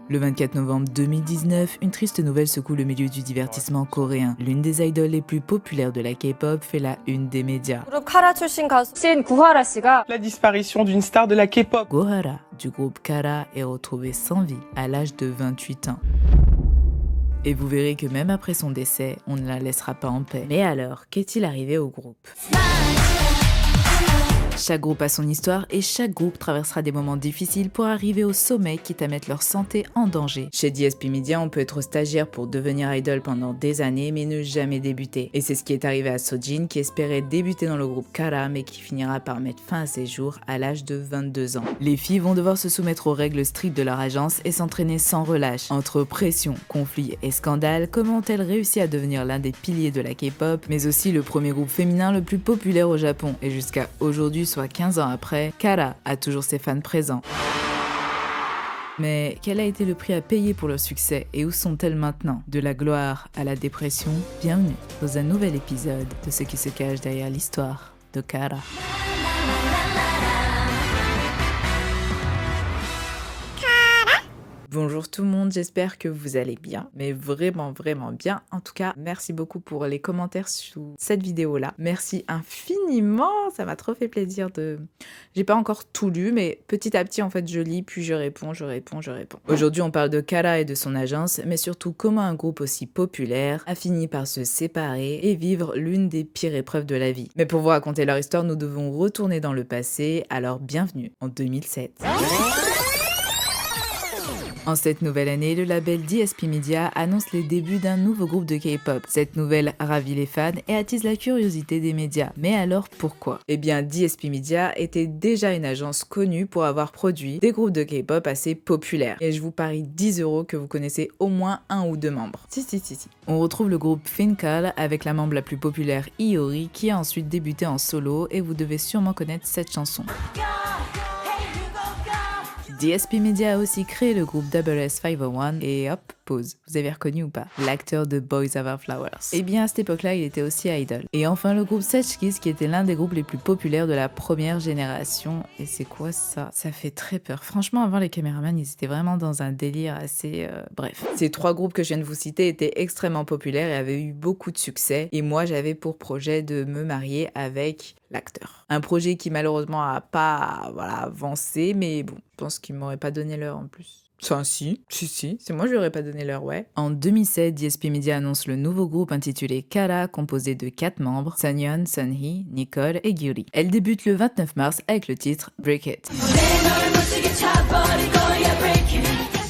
Le 24 novembre 2019, une triste nouvelle secoue le milieu du divertissement coréen. L'une des idoles les plus populaires de la K-pop fait la une des médias. 그룹 카라 출신 가수 신 구하라 씨가 La disparition d'une star de la K-pop. Gohara, du groupe Kara, est retrouvée sans vie à l'âge de 28 ans. Et vous verrez que même après son décès, on ne la laissera pas en paix. Mais alors, qu'est-il arrivé au groupe ? Chaque groupe a son histoire et chaque groupe traversera des moments difficiles pour arriver au sommet, quitte à mettre leur santé en danger. Chez DSP Media, on peut être stagiaire pour devenir idol pendant des années mais ne jamais débuter. Et c'est ce qui est arrivé à Sojin qui espérait débuter dans le groupe Kara mais qui finira par mettre fin à ses jours à l'âge de 22 ans. Les filles vont devoir se soumettre aux règles strictes de leur agence et s'entraîner sans relâche. Entre pression, conflits et scandales, comment ont-elles réussi à devenir l'un des piliers de la K-pop, mais aussi le premier groupe féminin le plus populaire au Japon et jusqu'à aujourd'hui, soit 15 ans après, Kara a toujours ses fans présents. Mais quel a été le prix à payer pour leur succès et où sont-elles maintenant ? De la gloire à la dépression, bienvenue dans un nouvel épisode de ce qui se cache derrière l'histoire de Kara. Bonjour tout le monde, j'espère que vous allez bien, mais vraiment bien. En tout cas, merci beaucoup pour les commentaires sous cette vidéo-là. Merci infiniment, ça m'a trop fait plaisir de... J'ai pas encore tout lu, mais petit à petit, en fait, je lis, puis je réponds. Aujourd'hui, on parle de Kara et de son agence, mais surtout comment un groupe aussi populaire a fini par se séparer et vivre l'une des pires épreuves de la vie. Mais pour vous raconter leur histoire, nous devons retourner dans le passé, alors bienvenue en 2007. En cette nouvelle année, le label DSP Media annonce les débuts d'un nouveau groupe de K-pop. Cette nouvelle ravit les fans et attise la curiosité des médias. Mais alors pourquoi ? Eh bien, DSP Media était déjà une agence connue pour avoir produit des groupes de K-pop assez populaires. Et je vous parie 10 € que vous connaissez au moins un ou deux membres. Si. On retrouve le groupe Finkle avec la membre la plus populaire Iori qui a ensuite débuté en solo et vous devez sûrement connaître cette chanson. DSP Media a aussi créé le groupe WS501 et hop, pause. Vous avez reconnu ou pas ? L'acteur de Boys Over Flowers. Eh bien, à cette époque-là, il était aussi idol. Et enfin, le groupe Such Kids qui était l'un des groupes les plus populaires de la première génération. Et c'est quoi ça ? Ça fait très peur. Franchement, avant, les caméramans, ils étaient vraiment dans un délire assez... Bref. Ces trois groupes que je viens de vous citer étaient extrêmement populaires et avaient eu beaucoup de succès. Et moi, j'avais pour projet de me marier avec l'acteur. Un projet qui malheureusement a pas avancé, mais bon, je pense qu'il m'aurait pas donné l'heure en plus. Ça, si, c'est moi je lui aurais pas donné l'heure, ouais. En 2007, DSP Media annonce le nouveau groupe intitulé Kara, composé de 4 membres, Sunyeon, Sunhee, Nicole et Gyuri. Elle débute le 29 mars avec le titre Break It.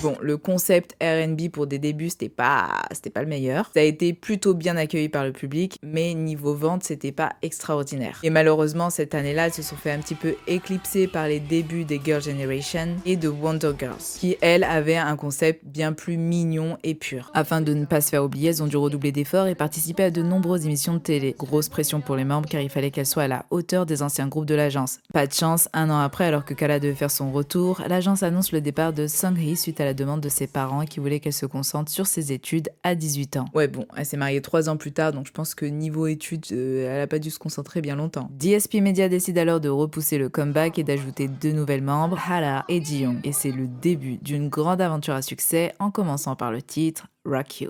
Bon, le concept R&B pour des débuts, c'était pas le meilleur. Ça a été plutôt bien accueilli par le public, mais niveau vente, c'était pas extraordinaire. Et malheureusement, cette année-là, elles se sont fait un petit peu éclipser par les débuts des Girl Generation et de Wonder Girls, qui, elles, avaient un concept bien plus mignon et pur. Afin de ne pas se faire oublier, elles ont dû redoubler d'efforts et participer à de nombreuses émissions de télé. Grosse pression pour les membres car il fallait qu'elles soient à la hauteur des anciens groupes de l'agence. Pas de chance, un an après, alors que Kara devait faire son retour, l'agence annonce le départ de Sunhee suite à la demande de ses parents qui voulaient qu'elle se concentre sur ses études à 18 ans. Ouais bon, elle s'est mariée 3 ans plus tard, donc je pense que niveau études, elle a pas dû se concentrer bien longtemps. DSP Media décide alors de repousser le comeback et d'ajouter 2 nouvelles membres, Hara et Jiyoung. Et c'est le début d'une grande aventure à succès en commençant par le titre Rock You.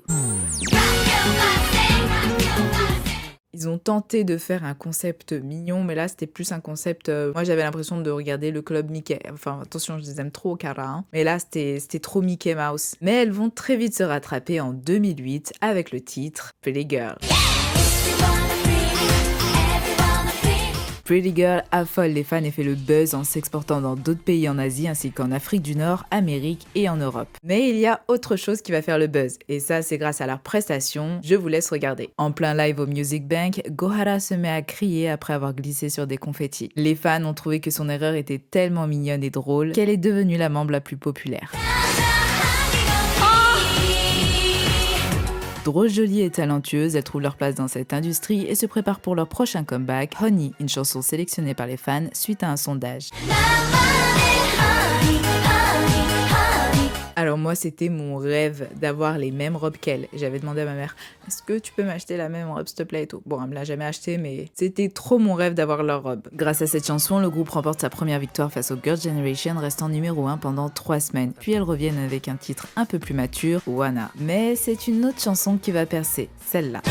Ils ont tenté de faire un concept mignon, mais là c'était plus un concept... Moi j'avais l'impression de regarder le club Mickey. Enfin attention, je les aime trop Kara, hein. Mais là c'était trop Mickey Mouse. Mais elles vont très vite se rattraper en 2008 avec le titre Pretty Girl. Pretty Girl affole les fans et fait le buzz en s'exportant dans d'autres pays en Asie ainsi qu'en Afrique du Nord, Amérique et en Europe. Mais il y a autre chose qui va faire le buzz et ça c'est grâce à leurs prestations, je vous laisse regarder. En plein live au Music Bank, Gohara se met à crier après avoir glissé sur des confettis. Les fans ont trouvé que son erreur était tellement mignonne et drôle qu'elle est devenue la membre la plus populaire. Drôle, jolie et talentueuse, elles trouvent leur place dans cette industrie et se préparent pour leur prochain comeback, Honey, une chanson sélectionnée par les fans suite à un sondage. Alors moi, c'était mon rêve d'avoir les mêmes robes qu'elle. J'avais demandé à ma mère, est-ce que tu peux m'acheter la même robe s'il te plaît et tout. Bon, elle me l'a jamais acheté, mais c'était trop mon rêve d'avoir leur robe. Grâce à cette chanson, le groupe remporte sa première victoire face aux Girls' Generation, restant numéro 1 pendant 3 semaines. Puis elles reviennent avec un titre un peu plus mature, Wanna. Mais c'est une autre chanson qui va percer, celle-là.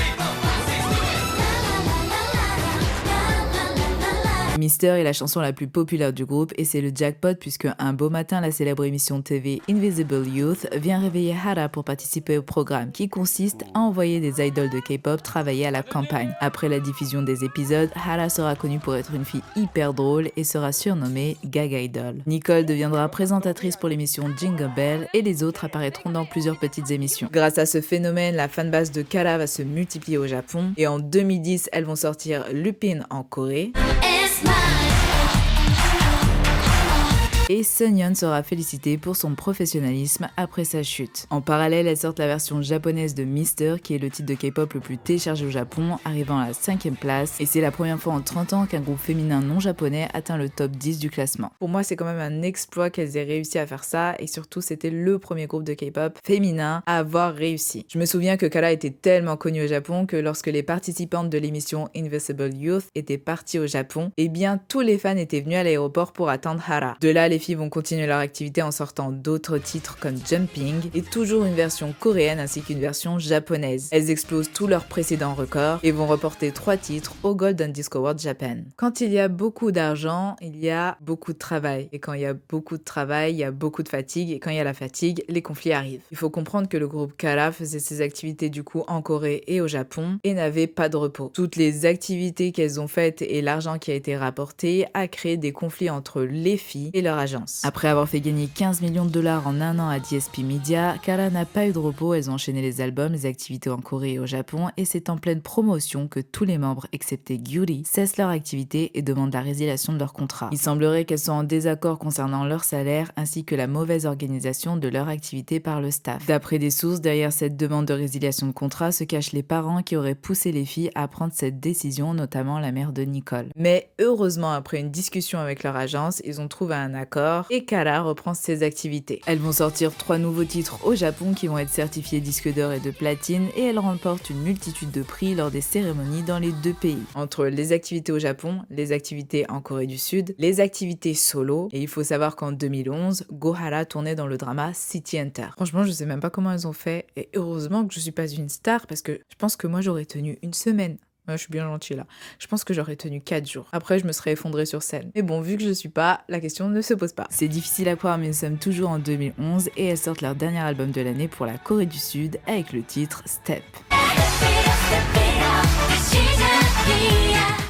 Mister est la chanson la plus populaire du groupe et c'est le jackpot puisque un beau matin, la célèbre émission TV Invisible Youth vient réveiller Hara pour participer au programme qui consiste à envoyer des idoles de K-pop travailler à la campagne. Après la diffusion des épisodes, Hara sera connue pour être une fille hyper drôle et sera surnommée Gaga Idol. Nicole deviendra présentatrice pour l'émission Jingle Bell et les autres apparaîtront dans plusieurs petites émissions. Grâce à ce phénomène, la fanbase de Kara va se multiplier au Japon et en 2010, elles vont sortir Lupin en Corée. Et Sunyeon sera félicitée pour son professionnalisme après sa chute. En parallèle, elle sort la version japonaise de Mister, qui est le titre de K-pop le plus téléchargé au Japon, arrivant à la 5e place, et c'est la première fois en 30 ans qu'un groupe féminin non japonais atteint le top 10 du classement. Pour moi, c'est quand même un exploit qu'elles aient réussi à faire ça, et surtout, c'était le premier groupe de K-pop féminin à avoir réussi. Je me souviens que Kara était tellement connue au Japon que lorsque les participantes de l'émission Invisible Youth étaient parties au Japon, eh bien, tous les fans étaient venus à l'aéroport pour attendre Hara. De là, les filles vont continuer leur activité en sortant d'autres titres comme Jumping et toujours une version coréenne ainsi qu'une version japonaise. Elles explosent tous leurs précédents records et vont reporter 3 titres au Golden Disc Award Japan. Quand il y a beaucoup d'argent, il y a beaucoup de travail. Et quand il y a beaucoup de travail, il y a beaucoup de fatigue. Et quand il y a la fatigue, les conflits arrivent. Il faut comprendre que le groupe Kara faisait ses activités du coup en Corée et au Japon et n'avait pas de repos. Toutes les activités qu'elles ont faites et l'argent qui a été rapporté a créé des conflits entre les filles et leur agence. Après avoir fait gagner 15 millions de dollars en un an à DSP Media, Kara n'a pas eu de repos, elles ont enchaîné les albums, les activités en Corée et au Japon, et c'est en pleine promotion que tous les membres, excepté Gyuri, cessent leur activité et demandent la résiliation de leur contrat. Il semblerait qu'elles soient en désaccord concernant leur salaire, ainsi que la mauvaise organisation de leur activité par le staff. D'après des sources, derrière cette demande de résiliation de contrat se cachent les parents qui auraient poussé les filles à prendre cette décision, notamment la mère de Nicole. Mais heureusement, après une discussion avec leur agence, ils ont trouvé un accord et Kara reprend ses activités. Elles vont sortir 3 nouveaux titres au Japon qui vont être certifiés disques d'or et de platine et elles remportent une multitude de prix lors des cérémonies dans les 2 pays. Entre les activités au Japon, les activités en Corée du Sud, les activités solo, et il faut savoir qu'en 2011, Gohara tournait dans le drama City Hunter. Franchement, je sais même pas comment elles ont fait et heureusement que je suis pas une star parce que je pense que moi j'aurais tenu une semaine. Ouais, je suis bien gentille là. Je pense que j'aurais tenu 4 jours. Après, je me serais effondrée sur scène. Mais bon, vu que je suis pas, la question ne se pose pas. C'est difficile à croire, mais nous sommes toujours en 2011 et elles sortent leur dernier album de l'année pour la Corée du Sud avec le titre Step.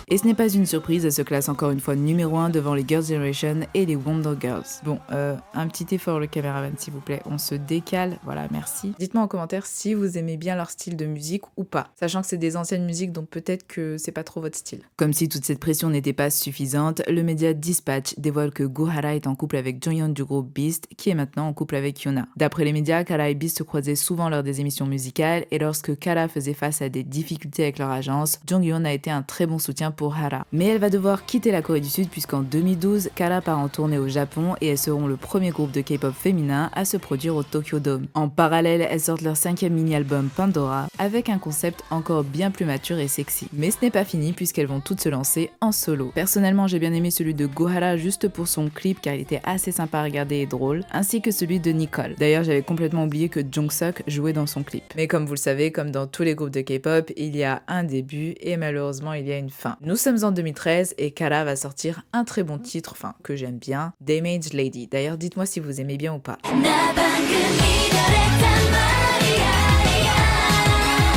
Et ce n'est pas une surprise, elle se classe encore une fois numéro 1 devant les Girls' Generation et les Wonder Girls. Bon, un petit effort le caméraman s'il vous plaît, on se décale, voilà, merci. Dites-moi en commentaire si vous aimez bien leur style de musique ou pas, sachant que c'est des anciennes musiques donc peut-être que c'est pas trop votre style. Comme si toute cette pression n'était pas suffisante, le média Dispatch dévoile que Gohara est en couple avec Jonghyun du groupe Beast, qui est maintenant en couple avec Hyuna. D'après les médias, Kara et Beast se croisaient souvent lors des émissions musicales et lorsque Kara faisait face à des difficultés avec leur agence, Jonghyun a été un très bon soutien pour Hara. Mais elle va devoir quitter la Corée du Sud puisqu'en 2012, Kara part en tournée au Japon et elles seront le premier groupe de K-pop féminin à se produire au Tokyo Dome. En parallèle, elles sortent leur 5e mini-album Pandora avec un concept encore bien plus mature et sexy. Mais ce n'est pas fini puisqu'elles vont toutes se lancer en solo. Personnellement, j'ai bien aimé celui de Gohara juste pour son clip car il était assez sympa à regarder et drôle, ainsi que celui de Nicole. D'ailleurs, j'avais complètement oublié que Jungkook jouait dans son clip. Mais comme vous le savez, comme dans tous les groupes de K-pop, il y a un début et malheureusement il y a une fin. Nous sommes en 2013 et Kara va sortir un très bon titre, enfin que j'aime bien, Damaged Lady. D'ailleurs, dites-moi si vous aimez bien ou pas.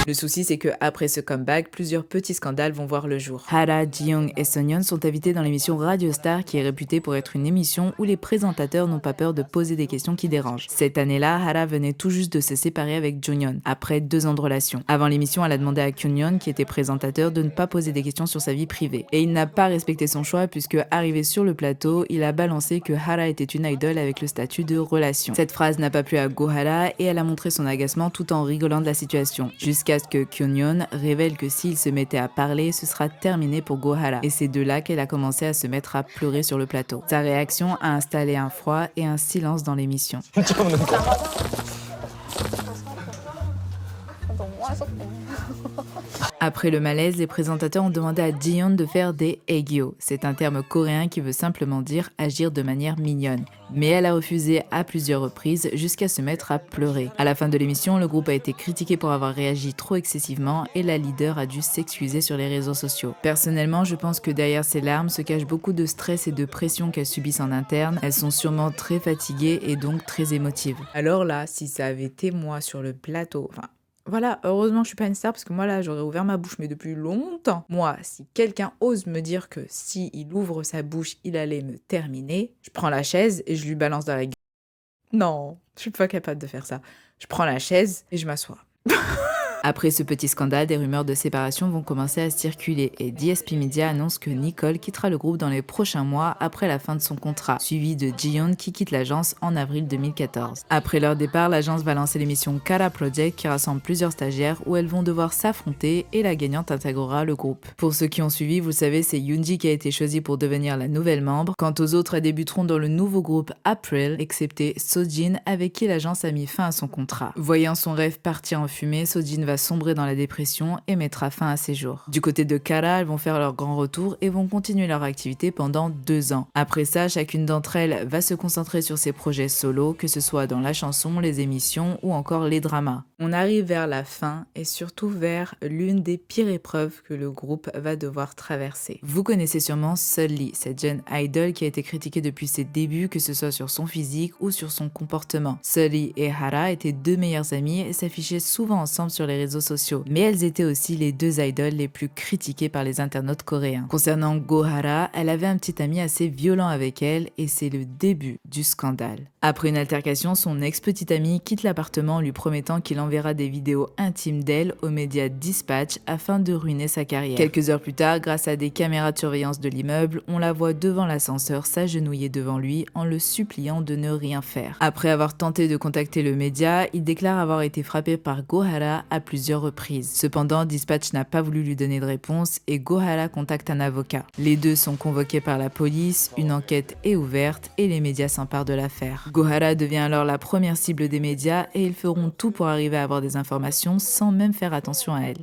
Le souci, c'est que après ce comeback, plusieurs petits scandales vont voir le jour. Hara, Jiyoung et Sunyeon sont invités dans l'émission Radio Star, qui est réputée pour être une émission où les présentateurs n'ont pas peur de poser des questions qui dérangent. Cette année-là, Hara venait tout juste de se séparer avec Jonghyun, après 2 ans de relation. Avant l'émission, elle a demandé à Kyunghyun, qui était présentateur, de ne pas poser des questions sur sa vie privée. Et il n'a pas respecté son choix, puisque arrivé sur le plateau, il a balancé que Hara était une idole avec le statut de relation. Cette phrase n'a pas plu à Gohara et elle a montré son agacement tout en rigolant de la situation. Jusqu'à jusqu'à ce que Kyunyeon révèle que s'il se mettait à parler, ce sera terminé pour Go-hara. Et c'est de là qu'elle a commencé à se mettre à pleurer sur le plateau. Sa réaction a installé un froid et un silence dans l'émission. Après le malaise, les présentateurs ont demandé à Jiyeon de faire des aegyo. C'est un terme coréen qui veut simplement dire agir de manière mignonne. Mais elle a refusé à plusieurs reprises jusqu'à se mettre à pleurer. À la fin de l'émission, le groupe a été critiqué pour avoir réagi trop excessivement et la leader a dû s'excuser sur les réseaux sociaux. Personnellement, je pense que derrière ces larmes se cache beaucoup de stress et de pression qu'elles subissent en interne. Elles sont sûrement très fatiguées et donc très émotives. Alors là, si ça avait été moi sur le plateau, voilà, heureusement que je suis pas une star parce que moi là j'aurais ouvert ma bouche mais depuis longtemps. Moi, si quelqu'un ose me dire que si il ouvre sa bouche, il allait me terminer, je prends la chaise et je lui balance dans la gueule. Non, je suis pas capable de faire ça. Je prends la chaise et je m'assois. Après ce petit scandale, des rumeurs de séparation vont commencer à circuler et DSP Media annonce que Nicole quittera le groupe dans les prochains mois après la fin de son contrat, suivi de Jiyeon qui quitte l'agence en avril 2014. Après leur départ, l'agence va lancer l'émission Kara Project qui rassemble plusieurs stagiaires où elles vont devoir s'affronter et la gagnante intégrera le groupe. Pour ceux qui ont suivi, vous le savez, c'est Yoonji qui a été choisi pour devenir la nouvelle membre. Quant aux autres, elles débuteront dans le nouveau groupe April, excepté Sojin avec qui l'agence a mis fin à son contrat. Voyant son rêve partir en fumée, Sojin va sombrer dans la dépression et mettra fin à ses jours. Du côté de Kara, elles vont faire leur grand retour et vont continuer leur activité pendant 2 ans. Après ça, chacune d'entre elles va se concentrer sur ses projets solo, que ce soit dans la chanson, les émissions ou encore les dramas. On arrive vers la fin et surtout vers l'une des pires épreuves que le groupe va devoir traverser. Vous connaissez sûrement Sulli, cette jeune idol qui a été critiquée depuis ses débuts, que ce soit sur son physique ou sur son comportement. Sulli et Hara étaient 2 meilleures amies et s'affichaient souvent ensemble sur les réseaux sociaux, mais elles étaient aussi les 2 idoles les plus critiquées par les internautes coréens. Concernant Go-hara, elle avait un petit ami assez violent avec elle et c'est le début du scandale. Après une altercation, son ex-petit ami quitte l'appartement en lui promettant qu'il enverra des vidéos intimes d'elle aux médias Dispatch afin de ruiner sa carrière. Quelques heures plus tard, grâce à des caméras de surveillance de l'immeuble, on la voit devant l'ascenseur s'agenouiller devant lui en le suppliant de ne rien faire. Après avoir tenté de contacter le média, il déclare avoir été frappé par Go-hara à plusieurs reprises. Cependant, Dispatch n'a pas voulu lui donner de réponse et Go-hara contacte un avocat. Les deux sont convoqués par la police, une enquête est ouverte et les médias s'emparent de l'affaire. Go-hara devient alors la première cible des médias et ils feront tout pour arriver à avoir des informations sans même faire attention à elle.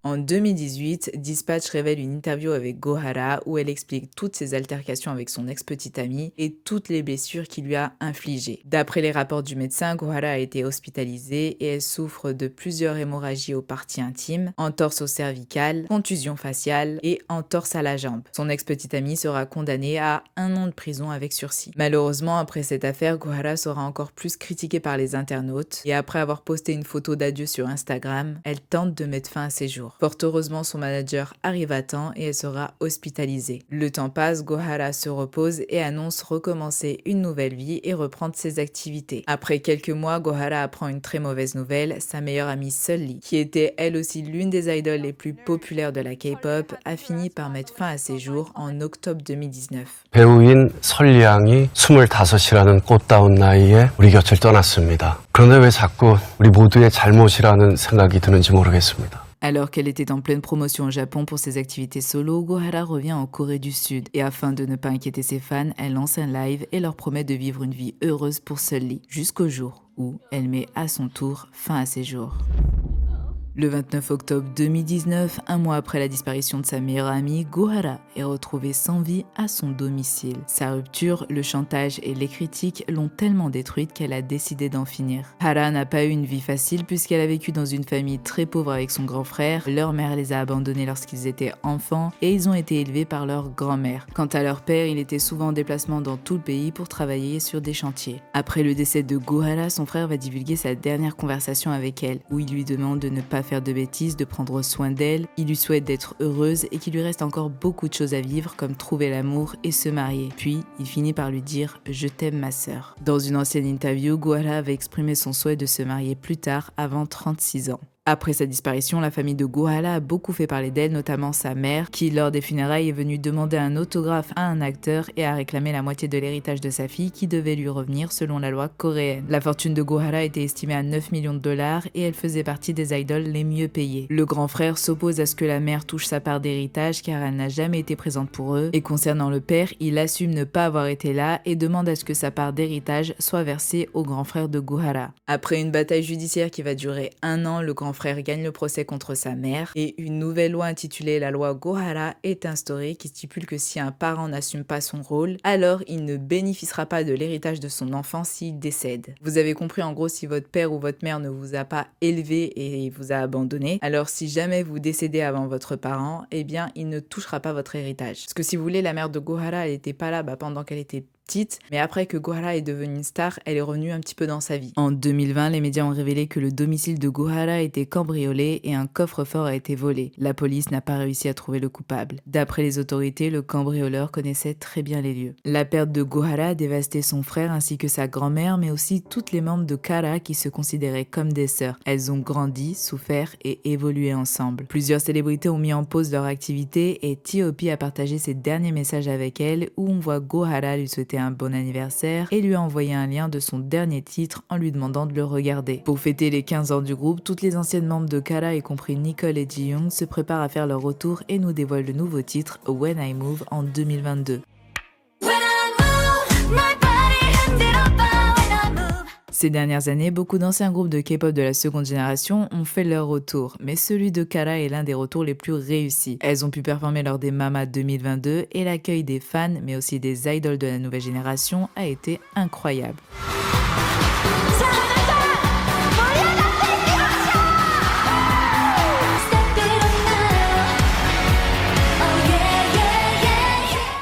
En 2018, Dispatch révèle une interview avec Go-hara où elle explique toutes ses altercations avec son ex-petit ami et toutes les blessures qu'il lui a infligées. D'après les rapports du médecin, Go-hara a été hospitalisée et elle souffre de plusieurs hémorragies aux parties intimes, entorse au cervical, contusion faciale et entorse à la jambe. Son ex-petit ami sera condamné à 1 an de prison avec sursis. Malheureusement, après cette affaire, Go-hara sera encore plus critiquée par les internautes et après avoir posté une photo d'adieu sur Instagram, elle tente de mettre fin à ses jours. Fort heureusement, son manager arrive à temps et elle sera hospitalisée. Le temps passe, Go-hara se repose et annonce recommencer une nouvelle vie et reprendre ses activités. Après quelques mois, Go-hara apprend une très mauvaise nouvelle, sa meilleure amie Sulli, qui était elle aussi l'une des idoles les plus populaires de la K-pop, a fini par mettre fin à ses jours en octobre 2019. 배우인 설리 양이 25이라는 꽃다운 나이에 우리 곁을 떠났습니다. 그런데 왜 자꾸 우리 모두의 잘못이라는 생각이 드는지 모르겠습니다. Alors qu'elle était en pleine promotion au Japon pour ses activités solo, Go-hara revient en Corée du Sud et afin de ne pas inquiéter ses fans, elle lance un live et leur promet de vivre une vie heureuse pour Sulli, jusqu'au jour où elle met à son tour fin à ses jours. Le 29 octobre 2019, 1 mois après la disparition de sa meilleure amie, Go-hara est retrouvée sans vie à son domicile. Sa rupture, le chantage et les critiques l'ont tellement détruite qu'elle a décidé d'en finir. Hara n'a pas eu une vie facile puisqu'elle a vécu dans une famille très pauvre avec son grand frère. Leur mère les a abandonnés lorsqu'ils étaient enfants et ils ont été élevés par leur grand-mère. Quant à leur père, il était souvent en déplacement dans tout le pays pour travailler sur des chantiers. Après le décès de Go-hara, son frère va divulguer sa dernière conversation avec elle, où il lui demande de ne pas faire de bêtises, de prendre soin d'elle, il lui souhaite d'être heureuse et qu'il lui reste encore beaucoup de choses à vivre comme trouver l'amour et se marier. Puis, il finit par lui dire « Je t'aime ma sœur ». Dans une ancienne interview, Go-hara avait exprimé son souhait de se marier plus tard, avant 36 ans. Après sa disparition, la famille de Gohara a beaucoup fait parler d'elle, notamment sa mère, qui lors des funérailles est venue demander un autographe à un acteur et a réclamé la moitié de l'héritage de sa fille qui devait lui revenir selon la loi coréenne. La fortune de Gohara était estimée à 9 millions de dollars et elle faisait partie des idoles les mieux payées. Le grand frère s'oppose à ce que la mère touche sa part d'héritage car elle n'a jamais été présente pour eux, et concernant le père, il assume ne pas avoir été là et demande à ce que sa part d'héritage soit versée au grand frère de Gohara. Après une bataille judiciaire qui va durer 1 an, le grand frère gagne le procès contre sa mère et une nouvelle loi intitulée la loi Gohara est instaurée qui stipule que si un parent n'assume pas son rôle, alors il ne bénéficiera pas de l'héritage de son enfant s'il décède. Vous avez compris, en gros, si votre père ou votre mère ne vous a pas élevé et vous a abandonné, alors si jamais vous décédez avant votre parent, eh bien il ne touchera pas votre héritage. Parce que si vous voulez, la mère de Gohara, elle était pas là pendant qu'elle était petite, mais après que Gohara est devenue une star, elle est revenue un petit peu dans sa vie. En 2020, les médias ont révélé que le domicile de Gohara a été cambriolé et un coffre-fort a été volé. La police n'a pas réussi à trouver le coupable. D'après les autorités, le cambrioleur connaissait très bien les lieux. La perte de Gohara a dévasté son frère ainsi que sa grand-mère, mais aussi toutes les membres de Kara qui se considéraient comme des sœurs. Elles ont grandi, souffert et évolué ensemble. Plusieurs célébrités ont mis en pause leur activité et T.O.P a partagé ses derniers messages avec elle où on voit Gohara lui souhaiter un bon anniversaire et lui a envoyé un lien de son dernier titre en lui demandant de le regarder. Pour fêter les 15 ans du groupe, toutes les anciennes membres de Kara, y compris Nicole et Ji-young, se préparent à faire leur retour et nous dévoilent le nouveau titre When I Move en 2022. Ces dernières années, beaucoup d'anciens groupes de K-pop de la seconde génération ont fait leur retour, mais celui de Kara est l'un des retours les plus réussis. Elles ont pu performer lors des Mama 2022 et l'accueil des fans, mais aussi des idoles de la nouvelle génération, a été incroyable.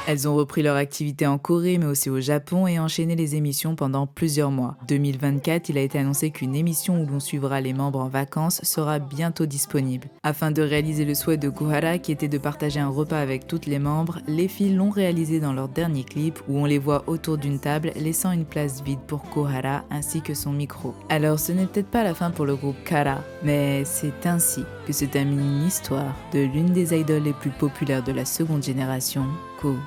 Elles ont repris leur activité en Corée mais aussi au Japon et enchaîné les émissions pendant plusieurs mois. 2024, il a été annoncé qu'une émission où l'on suivra les membres en vacances sera bientôt disponible. Afin de réaliser le souhait de Gohara qui était de partager un repas avec toutes les membres, les filles l'ont réalisé dans leur dernier clip où on les voit autour d'une table laissant une place vide pour Gohara ainsi que son micro. Alors ce n'est peut-être pas la fin pour le groupe Kara, mais c'est ainsi que se termine une histoire de l'une des idoles les plus populaires de la seconde génération, Gohara.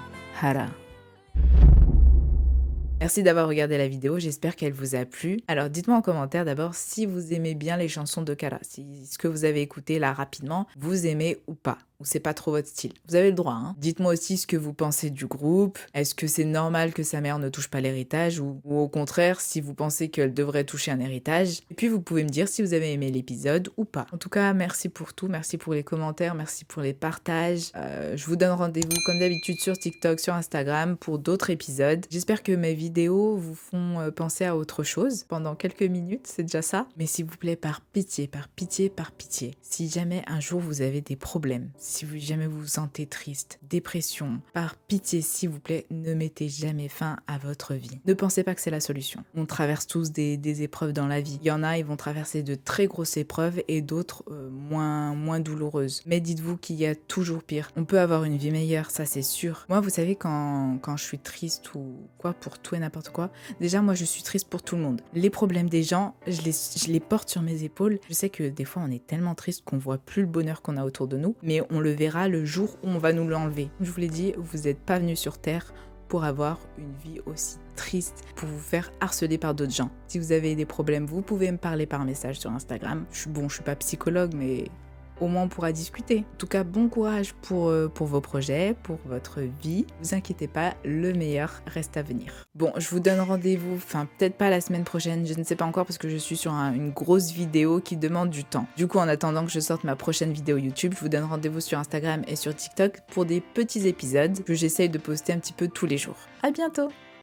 Merci d'avoir regardé la vidéo, j'espère qu'elle vous a plu. Alors dites-moi en commentaire d'abord si vous aimez bien les chansons de Kara, si ce que vous avez écouté là rapidement, vous aimez ou pas, ou c'est pas trop votre style. Vous avez le droit, hein. Dites-moi aussi ce que vous pensez du groupe, est-ce que c'est normal que sa mère ne touche pas l'héritage, ou au contraire si vous pensez qu'elle devrait toucher un héritage. Et puis vous pouvez me dire si vous avez aimé l'épisode ou pas. En tout cas, merci pour tout, merci pour les commentaires, merci pour les partages. Je vous donne rendez-vous comme d'habitude sur TikTok, sur Instagram pour d'autres épisodes. J'espère que mes vidéos vous font penser à autre chose pendant quelques minutes, c'est déjà ça. Mais s'il vous plaît, par pitié, par pitié, par pitié, si jamais un jour vous avez des problèmes, si jamais vous vous sentez triste, dépression, par pitié, s'il vous plaît, ne mettez jamais fin à votre vie. Ne pensez pas que c'est la solution. On traverse tous des épreuves dans la vie. Il y en a, ils vont traverser de très grosses épreuves et d'autres moins douloureuses. Mais dites-vous qu'il y a toujours pire. On peut avoir une vie meilleure, ça c'est sûr. Moi, vous savez, quand je suis triste ou quoi, pour tout et n'importe quoi, déjà moi je suis triste pour tout le monde. Les problèmes des gens, je les porte sur mes épaules. Je sais que des fois on est tellement triste qu'on voit plus le bonheur qu'on a autour de nous, mais on le verra le jour où on va nous l'enlever. Je vous l'ai dit, vous n'êtes pas venu sur Terre pour avoir une vie aussi triste, pour vous faire harceler par d'autres gens. Si vous avez des problèmes, vous pouvez me parler par message sur Instagram. Je suis pas psychologue, mais au moins on pourra discuter. En tout cas, bon courage pour vos projets, pour votre vie. Ne vous inquiétez pas, le meilleur reste à venir. Bon, je vous donne rendez-vous, peut-être pas la semaine prochaine, je ne sais pas encore parce que je suis sur une grosse vidéo qui demande du temps. Du coup, en attendant que je sorte ma prochaine vidéo YouTube, je vous donne rendez-vous sur Instagram et sur TikTok pour des petits épisodes que j'essaye de poster un petit peu tous les jours. À bientôt!